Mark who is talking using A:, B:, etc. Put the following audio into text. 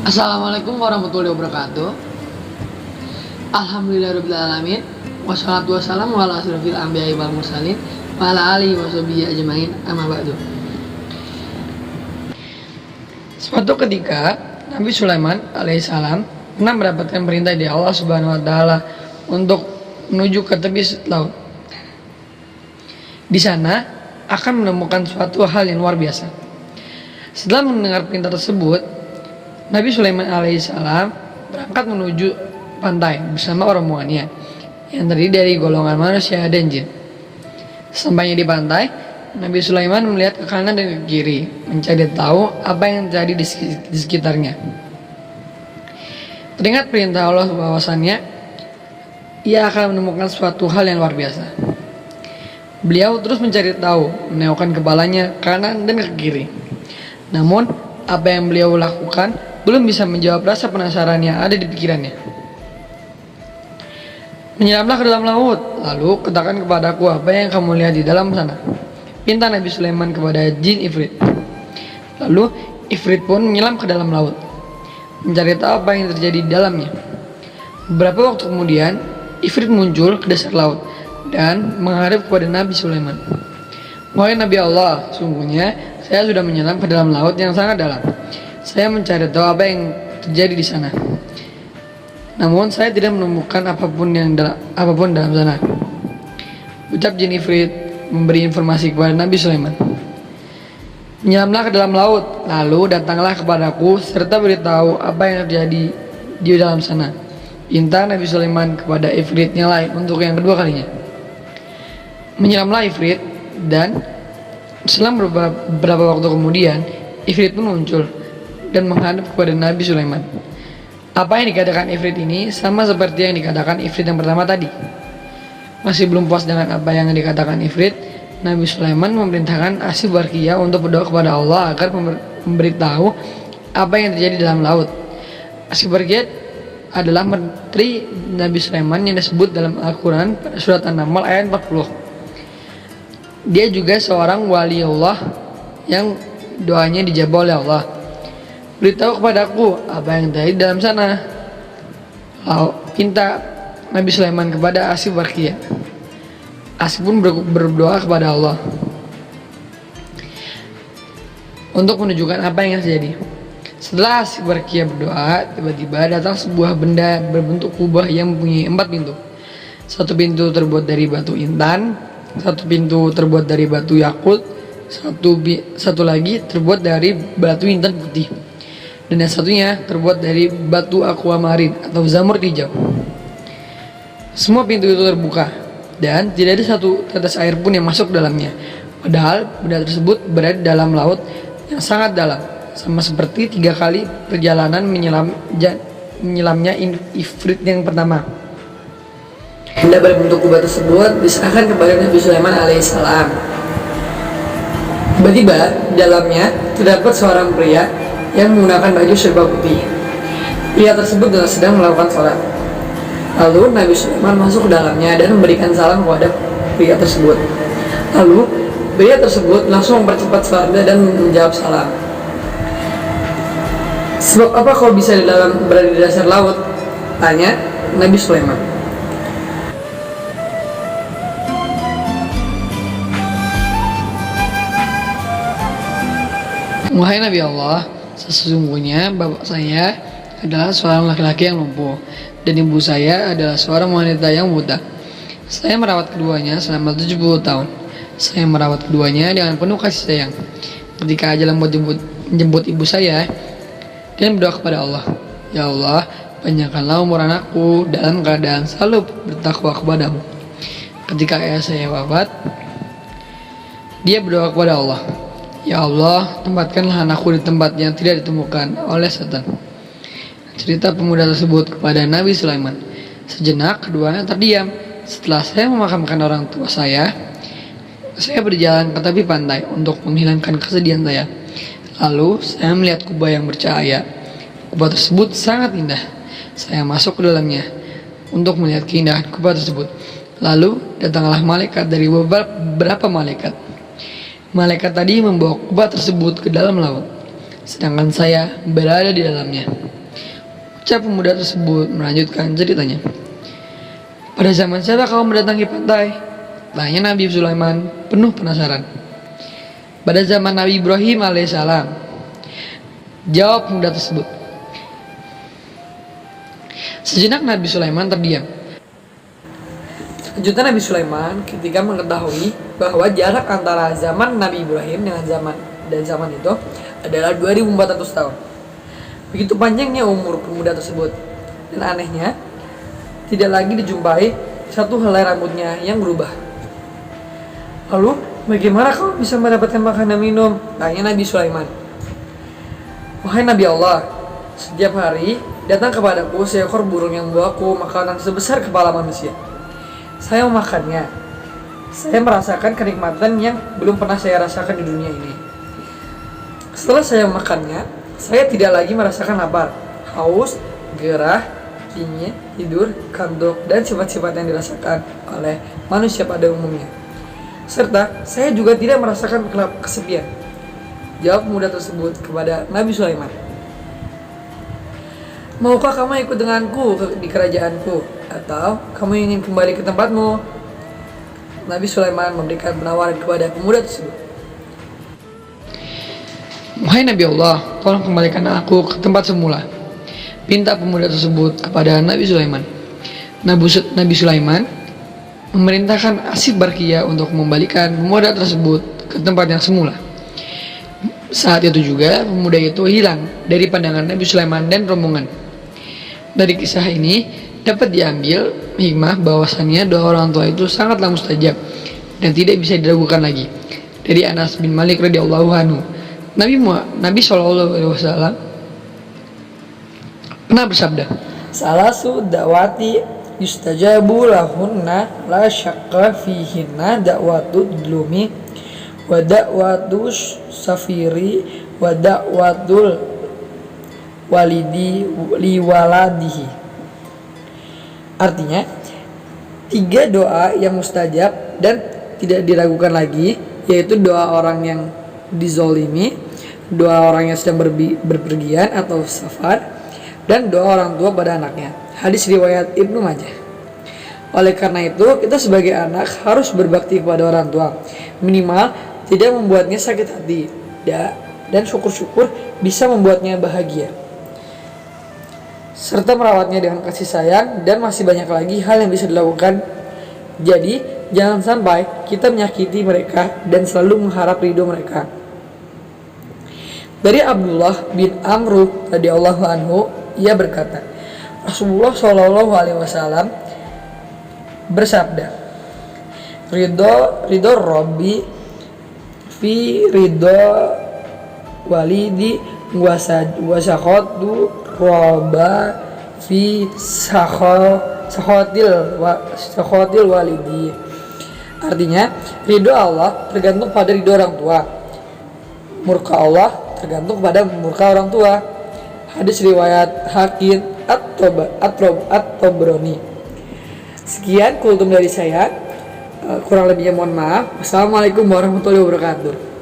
A: Assalamualaikum warahmatullahi wabarakatuh. Alhamdulillahirrahmanirrahim. Wassalatu wassalamu ala asyrofil anbiya'i wal mursalin wa ala alihi washabihi ajmain, amma ba'du. Suatu ketika Nabi Sulaiman alaihissalam pernah mendapatkan perintah dari Allah Subhanahu wa taala untuk menuju ke tepi laut. Di sana akan menemukan suatu hal yang luar biasa. Setelah mendengar perintah tersebut, Nabi Sulaiman alaihissalam berangkat menuju pantai bersama rombongannya yang terdiri dari golongan manusia dan jin. Sampainya di pantai, Nabi Sulaiman melihat ke kanan dan ke kiri, mencari tahu apa yang terjadi di sekitarnya. Teringat perintah Allah bahwasannya ia akan menemukan suatu hal yang luar biasa. Beliau terus mencari tahu, menengokkan kepalanya kanan dan ke kiri. Namun, apa yang beliau lakukan belum bisa menjawab rasa penasaran yang ada di pikirannya. Menyelamlah ke dalam laut, lalu katakan kepadaku apa yang kamu lihat di dalam sana. Pinta Nabi Sulaiman kepada jin Ifrit. Lalu Ifrit pun menyelam ke dalam laut, mencari tahu apa yang terjadi di dalamnya. Beberapa waktu kemudian, Ifrit muncul ke dasar laut dan menghadap kepada Nabi Sulaiman. Wahai Nabi Allah, sungguhnya saya sudah menyelam ke dalam laut yang sangat dalam. Saya mencari tahu apa yang terjadi di sana. Namun saya tidak menemukan apapun dalam sana. Ucap jin Ifrit memberi informasi kepada Nabi Sulaiman. Menyelamlah ke dalam laut, lalu datanglah kepadaku serta beritahu apa yang terjadi di dalam sana. Pinta Nabi Sulaiman kepada Ifrit yang lain untuk yang kedua kalinya. Menyelamlah Ifrit dan selang beberapa waktu kemudian Ifrit pun muncul dan menghadap kepada Nabi Sulaiman. Apa yang dikatakan Ifrit ini sama seperti yang dikatakan Ifrit yang pertama tadi. Masih belum puas dengan apa yang dikatakan Ifrit, Nabi Sulaiman memerintahkan Asy Barqiyah untuk berdoa kepada Allah agar memberitahu apa yang terjadi dalam laut. Asy Barqiyah adalah menteri Nabi Sulaiman yang disebut dalam Al-Quran pada surat An-Naml ayat 40. Dia juga seorang wali Allah yang doanya dijabah oleh Allah. Beritahu kepadaku apa yang terjadi dalam sana. Lalu pinta Nabi Sulaiman kepada Asy Barqiyah. Asy pun berdoa kepada Allah untuk menunjukkan apa yang terjadi. Setelah Asy Barqiyah berdoa, tiba-tiba datang sebuah benda berbentuk kubah yang mempunyai 4 pintu. Satu pintu terbuat dari batu intan, satu pintu terbuat dari batu yakut, satu lagi terbuat dari batu intan putih, dan yang satunya terbuat dari batu aquamarin atau zamrud hijau. Semua pintu itu terbuka dan tidak ada satu tetes air pun yang masuk dalamnya. Padahal benda tersebut berada dalam laut yang sangat dalam, sama seperti 3 kali perjalanan menyelamnya Ifrit yang pertama. Benda berbentuk kubah tersebut diserahkan kepada Nabi Sulaiman alaihissalam. Tiba-tiba di dalamnya terdapat seorang pria yang menggunakan baju serba putih. Pria tersebut sedang melakukan sholat. Lalu Nabi Sulaiman masuk ke dalamnya dan memberikan salam kepada pria tersebut. Lalu pria tersebut langsung mempercepat sholatnya dan menjawab salam. Sebab apa kau bisa berada di dasar laut? Tanya Nabi Sulaiman. Wahai Nabi Allah, sesungguhnya bapak saya adalah seorang laki-laki yang lumpuh dan ibu saya adalah seorang wanita yang buta. Saya merawat keduanya selama 70 tahun. Saya merawat keduanya dengan penuh kasih sayang. Ketika ajal menjemput ibu saya, dia berdoa kepada Allah, Ya Allah, panjangkanlah umur anakku dalam keadaan selalu bertakwa kepadamu. Ketika ayah saya wafat, dia berdoa kepada Allah, Ya Allah, tempatkanlah anakku di tempat yang tidak ditemukan oleh setan. Cerita pemuda tersebut kepada Nabi Sulaiman. Sejenak keduanya terdiam. Setelah saya memakamkan orang tua saya berjalan ke tepi pantai untuk menghilangkan kesedihan saya. Lalu saya melihat kubah yang bercahaya. Kubah tersebut sangat indah. Saya masuk ke dalamnya untuk melihat keindahan kubah tersebut. Lalu datanglah malaikat dari beberapa malaikat. Malaikat tadi membawa kubah tersebut ke dalam laut, sedangkan saya berada di dalamnya. Ucap pemuda tersebut melanjutkan ceritanya. Pada zaman siapa kau mendatangi pantai? Tanya Nabi Sulaiman penuh penasaran. Pada zaman Nabi Ibrahim alaihissalam, jawab pemuda tersebut. Sejenak Nabi Sulaiman terdiam. Kejutan Nabi Sulaiman ketika mengetahui bahwa jarak antara zaman Nabi Ibrahim dengan zaman itu adalah 2400 tahun. Begitu panjangnya umur pemuda tersebut. Dan anehnya, tidak lagi dijumpai satu helai rambutnya yang berubah. Lalu, bagaimana kau bisa mendapatkan makan dan minum? Tanya Nabi Sulaiman. Wahai Nabi Allah, setiap hari datang kepadaku seekor burung yang membawaku makanan sebesar kepala manusia. Saya memakannya. Saya merasakan kenikmatan yang belum pernah saya rasakan di dunia ini. Setelah saya memakannya, saya tidak lagi merasakan lapar, haus, gerah, dingin, tidur, kantuk, dan sifat-sifat yang dirasakan oleh manusia pada umumnya. Serta saya juga tidak merasakan kesepian. Jawab pemuda tersebut kepada Nabi Sulaiman. Maukah kamu ikut denganku di kerajaanku? Atau kamu ingin kembali ke tempatmu? Nabi Sulaiman memberikan penawaran kepada pemuda tersebut. Wahai Nabi Allah, tolong kembalikan aku ke tempat semula. Pinta pemuda tersebut kepada Nabi Sulaiman. Nabi Sulaiman memerintahkan Asif Barkiyah untuk membalikan pemuda tersebut ke tempat yang semula. Saat itu juga pemuda itu hilang dari pandangan Nabi Sulaiman dan rombongan. Dari kisah ini dapat diambil hikmah bahwasannya doa orang tua itu sangatlah mustajab dan tidak bisa diragukan lagi. Dari Anas bin Malik radhiyallahu anhu, Nabi SAW pernah bersabda, "Salasu da'wati yustajabu lahunna la syakka fihinna da'watu dlumi wa da'watu safiri wa da'watul walidi liwaladihi." Artinya, 3 doa yang mustajab dan tidak diragukan lagi, yaitu doa orang yang dizolimi, doa orang yang sedang berpergian atau safar, dan doa orang tua pada anaknya. Hadis riwayat Ibnu Majah. Oleh karena itu, kita sebagai anak harus berbakti kepada orang tua, minimal tidak membuatnya sakit hati, dan syukur-syukur bisa membuatnya bahagia, serta merawatnya dengan kasih sayang, dan masih banyak lagi hal yang bisa dilakukan. Jadi, jangan sampai kita menyakiti mereka dan selalu mengharap ridho mereka. Dari Abdullah bin Amr radhiyallahu anhu, ia berkata, Rasulullah SAW bersabda, ridho Rabbi fi ridho walidi wasakhatu roba fi sakhotil walidi. Artinya, ridho Allah tergantung pada ridho orang tua, murka Allah tergantung pada murka orang tua. Hadis riwayat Hakim At-Tabrani. Sekian kultum dari saya, kurang lebihnya mohon maaf. Wassalamualaikum warahmatullahi wabarakatuh.